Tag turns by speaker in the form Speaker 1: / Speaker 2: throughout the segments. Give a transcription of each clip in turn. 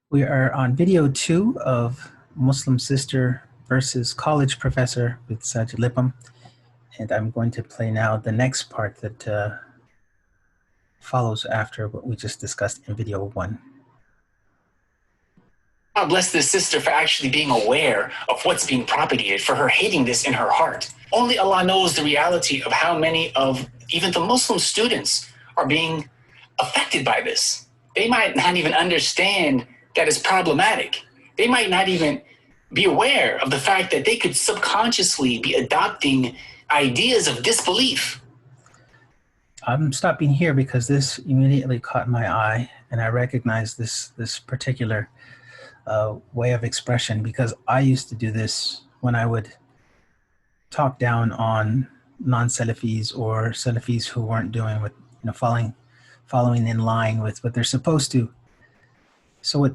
Speaker 1: We are on video 2 of Muslim Sister versus College Professor with Saajid Lipham, and I'm going to play now the next part that follows after what we just discussed in video 1.
Speaker 2: God bless this sister for actually being aware of what's being propagated, for her hating this in her heart. Only Allah knows the reality of how many of even the Muslim students are being affected by this. They might not even understand that it's problematic. They might not even be aware of the fact that they could subconsciously be adopting ideas of disbelief.
Speaker 1: I'm stopping here because this immediately caught my eye, and I recognize this particular way of expression, because I used to do this when I would talk down on non-Salafis or Salafis who weren't doing what, following in line with what they're supposed to. So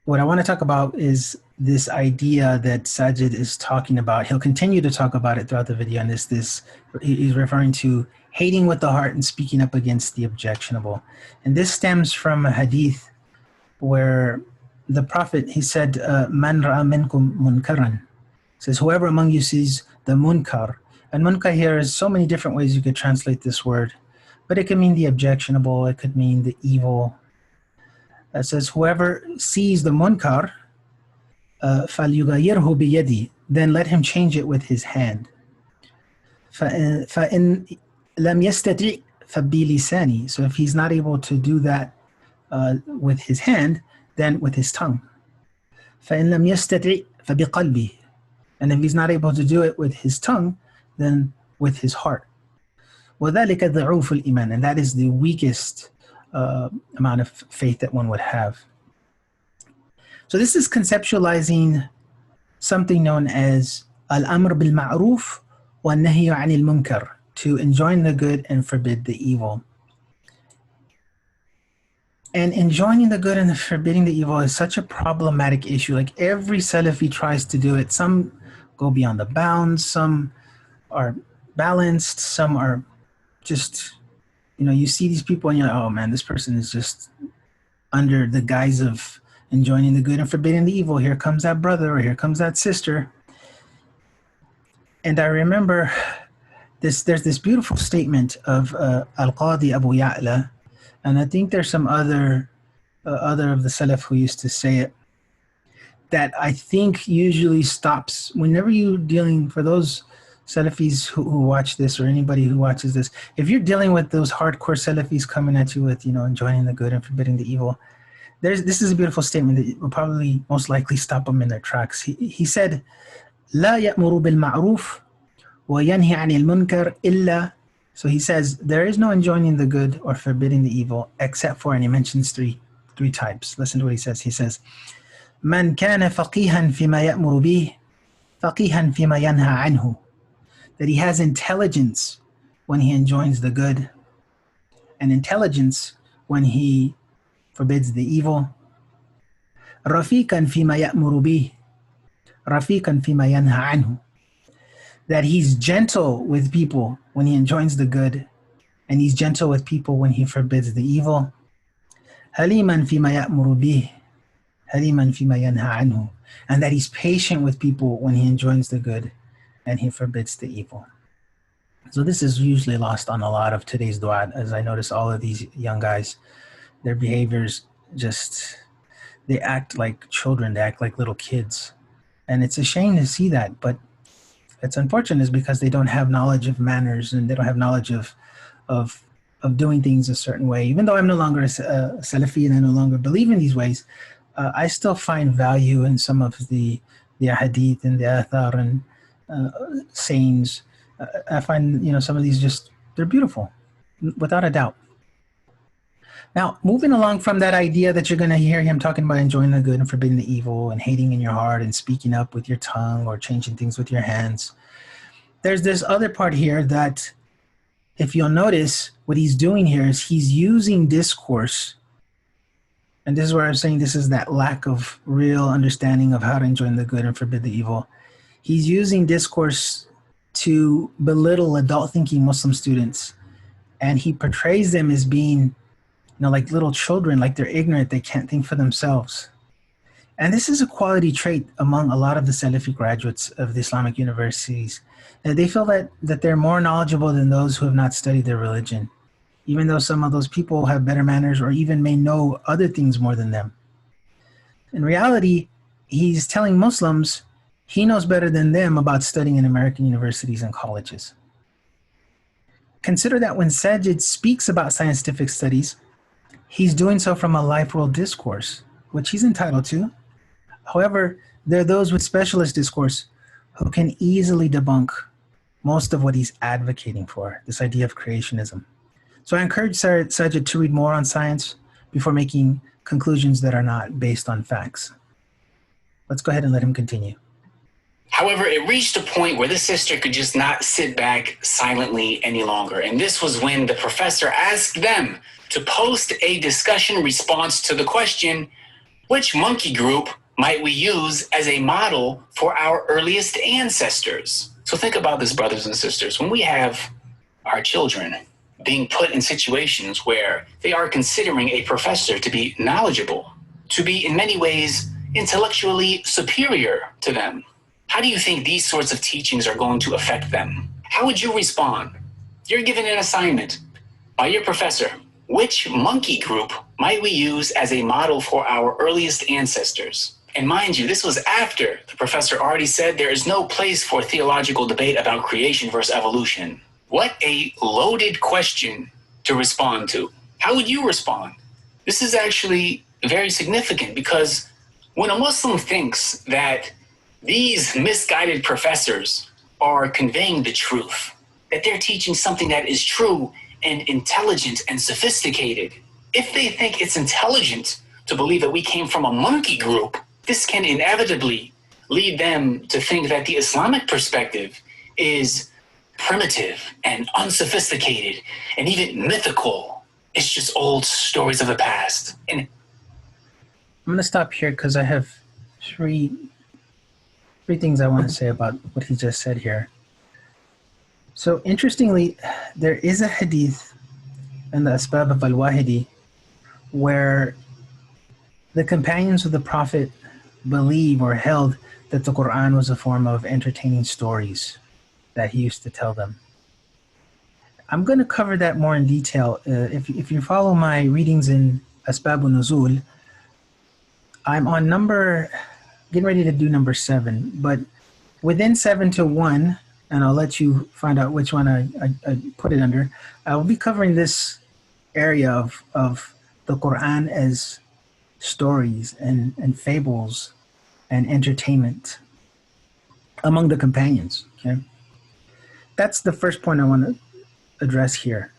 Speaker 1: what I want to talk about is this idea that Saajid is talking about. He'll continue to talk about it throughout the video, and he's referring to hating with the heart and speaking up against the objectionable. And this stems from a hadith where the Prophet, he said, Man ra'a minkum munkaran, says, whoever among you sees the munkar. And munkar here is so many different ways you could translate this word, but it could mean the objectionable, it could mean the evil. It says, whoever sees the munkar, فَلْيُغَيِّرْهُ بِيَدِهِ, then let him change it with his hand. فَإِنْ لَمْ يَسْتَطِعْ فَبِلِسَانِهِ, so if he's not able to do that with his hand, then with his tongue. فَإِنْ لَمْ يَسْتَطِعْ فَبِقَلْبِهِ, and if he's not able to do it with his tongue, then with his heart. وَذَلِكَ ضَعُوفُ الْإِيمَانِ, and that is the weakest amount of faith that one would have. So this is conceptualizing something known as al-amr bil-ma'ruf wa-nahy 'anil munkar, to enjoin the good and forbid the evil. And enjoining the good and forbidding the evil is such a problematic issue. Like, every Salafi tries to do it. Some go beyond the bounds, some are balanced, some are just, you see these people and you're like, oh man, this person is just under the guise of enjoining the good and forbidding the evil. Here comes that brother, or here comes that sister. And I remember there's this beautiful statement of Al-Qadi Abu Ya'la, and I think there's some other of the Salaf who used to say it, that I think usually stops whenever you're dealing, for those Salafis who watch this, or anybody who watches this, if you're dealing with those hardcore Salafis coming at you with, enjoining the good and forbidding the evil, this is a beautiful statement that will probably most likely stop them in their tracks. He said, لا يأمر بالمعروف وينهي عن المنكر إلا, so he says, there is no enjoining the good or forbidding the evil except for, and he mentions three types. Listen to what he says. He says, من كان فقيها فيما يأمر به فقيها فيما ينهى عنه, that he has intelligence when he enjoins the good, and intelligence when he forbids the evil. رفيقا فيما يأمر به رفيقا فيما ينهى عنه, that he's gentle with people when he enjoins the good, and he's gentle with people when he forbids the evil. حليما فيما يأمر به حليما فيما ينهى عنه, and that he's patient with people when he enjoins the good and he forbids the evil. So this is usually lost on a lot of today's du'at, as I notice all of these young guys, their behaviors they act like children, they act like little kids. And it's a shame to see that, but it's unfortunate, is because they don't have knowledge of manners, and they don't have knowledge of doing things a certain way. Even though I'm no longer a Salafi and I no longer believe in these ways, I still find value in some of the hadith and the athar and sayings. I find, some of these they're beautiful, without a doubt. Now, moving along from that idea that you're going to hear him talking about enjoying the good and forbidding the evil and hating in your heart and speaking up with your tongue or changing things with your hands, there's this other part here that, if you'll notice, what he's doing here is he's using discourse. And this is where I'm saying this is that lack of real understanding of how to enjoin the good and forbid the evil. He's using discourse to belittle adult thinking Muslim students, and he portrays them as being like little children, like they're ignorant, they can't think for themselves. And this is a quality trait among a lot of the Salafi graduates of the Islamic universities. They feel that they're more knowledgeable than those who have not studied their religion, even though some of those people have better manners or even may know other things more than them. In reality, he's telling Muslims he knows better than them about studying in American universities and colleges. Consider that when Saajid speaks about scientific studies, he's doing so from a life world discourse, which he's entitled to. However, there are those with specialist discourse who can easily debunk most of what he's advocating for, this idea of creationism. So I encourage Saajid to read more on science before making conclusions that are not based on facts. Let's go ahead and let him continue.
Speaker 2: However, it reached a point where the sister could just not sit back silently any longer. And this was when the professor asked them to post a discussion response to the question, which monkey group might we use as a model for our earliest ancestors? So think about this, brothers and sisters. When we have our children being put in situations where they are considering a professor to be knowledgeable, to be in many ways intellectually superior to them, how do you think these sorts of teachings are going to affect them? How would you respond? You're given an assignment by your professor. Which monkey group might we use as a model for our earliest ancestors? And mind you, this was after the professor already said there is no place for theological debate about creation versus evolution. What a loaded question to respond to. How would you respond? This is actually very significant because when a Muslim thinks that these misguided professors are conveying the truth, that they're teaching something that is true and intelligent and sophisticated, if they think it's intelligent to believe that we came from a monkey group, this can inevitably lead them to think that the Islamic perspective is primitive and unsophisticated and even mythical. It's just old stories of the past. And
Speaker 1: I'm going to stop here because I have three things I want to say about what he just said here. So interestingly, there is a hadith in the Asbab of al-Wahidi where the companions of the Prophet believe or held that the Quran was a form of entertaining stories that he used to tell them. I'm going to cover that more in detail. If you follow my readings in Asbab al-Nuzul, I'm on getting ready to do number 7, but within 7 to 1, and I'll let you find out which one I put it under, I will be covering this area of the Quran as stories and fables and entertainment among the companions. Okay, that's the first point I want to address here,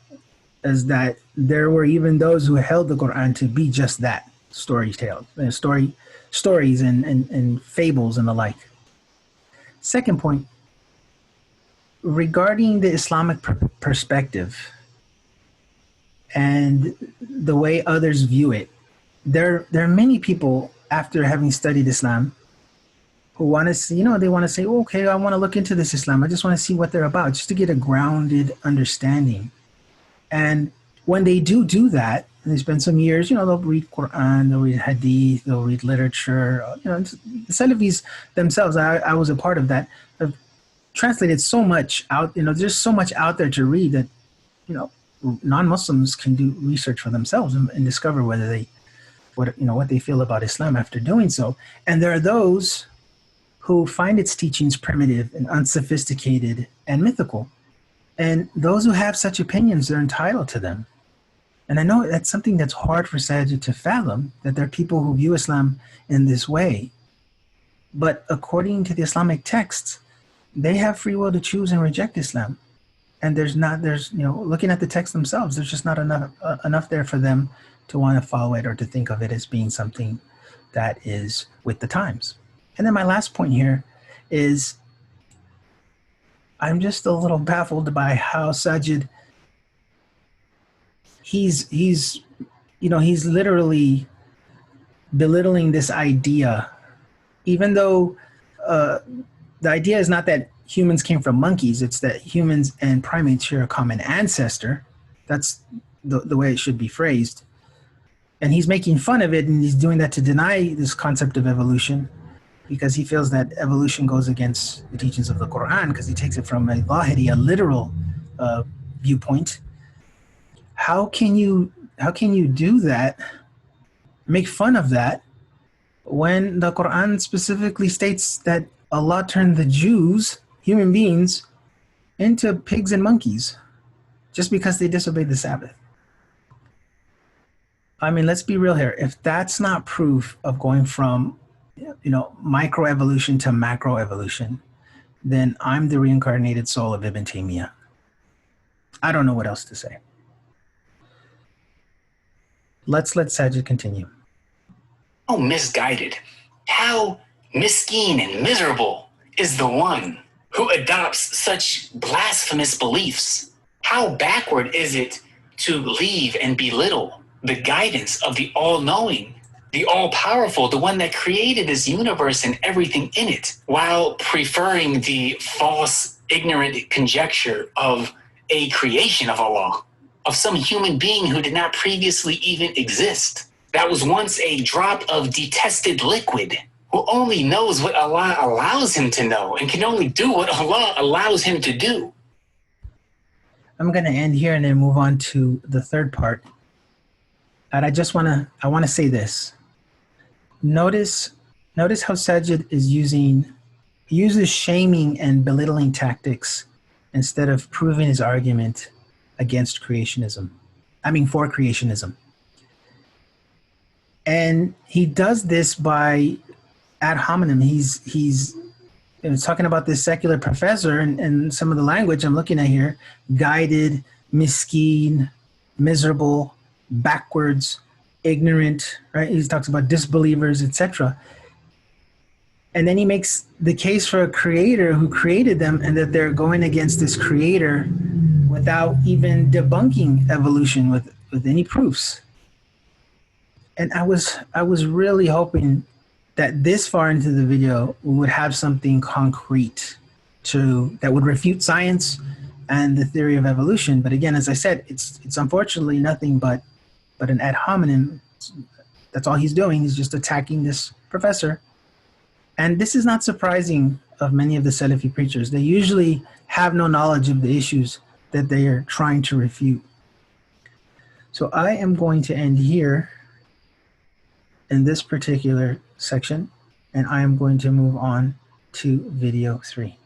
Speaker 1: is that there were even those who held the Quran to be just that, stories and fables and the like. Second point, regarding the Islamic perspective and the way others view it, there are many people after having studied Islam who want to see, they want to say, oh, okay, I want to look into this Islam. I just want to see what they're about, just to get a grounded understanding. And when they do that, and they spend some years, they'll read Quran, they'll read Hadith, they'll read literature. The Salafis themselves, I was a part of that, have translated so much out, there's so much out there to read that, non-Muslims can do research for themselves and discover what they feel about Islam after doing so. And there are those who find its teachings primitive and unsophisticated and mythical. And those who have such opinions, they're entitled to them. And I know that's something that's hard for Saajid to fathom, that there are people who view Islam in this way. But according to the Islamic texts, they have free will to choose and reject Islam. And looking at the text themselves, there's just not enough there for them to want to follow it or to think of it as being something that is with the times. And then my last point here is I'm just a little baffled by how Saajid, he's literally belittling this idea, even though the idea is not that humans came from monkeys, it's that humans and primates share a common ancestor. That's the way it should be phrased. And he's making fun of it, and he's doing that to deny this concept of evolution, because he feels that evolution goes against the teachings of the Quran, because he takes it from a lahiri, a literal viewpoint. How can you do that, make fun of that, when the Quran specifically states that Allah turned the Jews, human beings, into pigs and monkeys just because they disobeyed the Sabbath? I mean, let's be real here. If that's not proof of going from, microevolution to macroevolution, then I'm the reincarnated soul of Ibn Taymiyyah. I don't know what else to say. Let's let Saajid continue.
Speaker 2: How misguided, how miskin and miserable is the one who adopts such blasphemous beliefs? How backward is it to leave and belittle the guidance of the all-knowing, the all-powerful, the one that created this universe and everything in it, while preferring the false, ignorant conjecture of a creation of Allah, of some human being who did not previously even exist, that was once a drop of detested liquid, who only knows what Allah allows him to know and can only do what Allah allows him to do.
Speaker 1: I'm going to end here and then move on to the third part. And I want to say this. Notice how Saajid uses shaming and belittling tactics instead of proving his argument against creationism. For creationism. And he does this by ad hominem. He's talking about this secular professor, and some of the language I'm looking at here: guided, miskin, miserable, backwards, ignorant, right? He talks about disbelievers, etc. And then he makes the case for a creator who created them, and that they're going against this creator without even debunking evolution with any proofs. And I was really hoping that this far into the video we would have something concrete that would refute science and the theory of evolution. But again, as I said, it's unfortunately nothing but an ad hominem. That's all he's doing. He's just attacking this professor. And this is not surprising of many of the Salafi preachers. They usually have no knowledge of the issues that they are trying to refute. So I am going to end here in this particular section, and I am going to move on to video 3.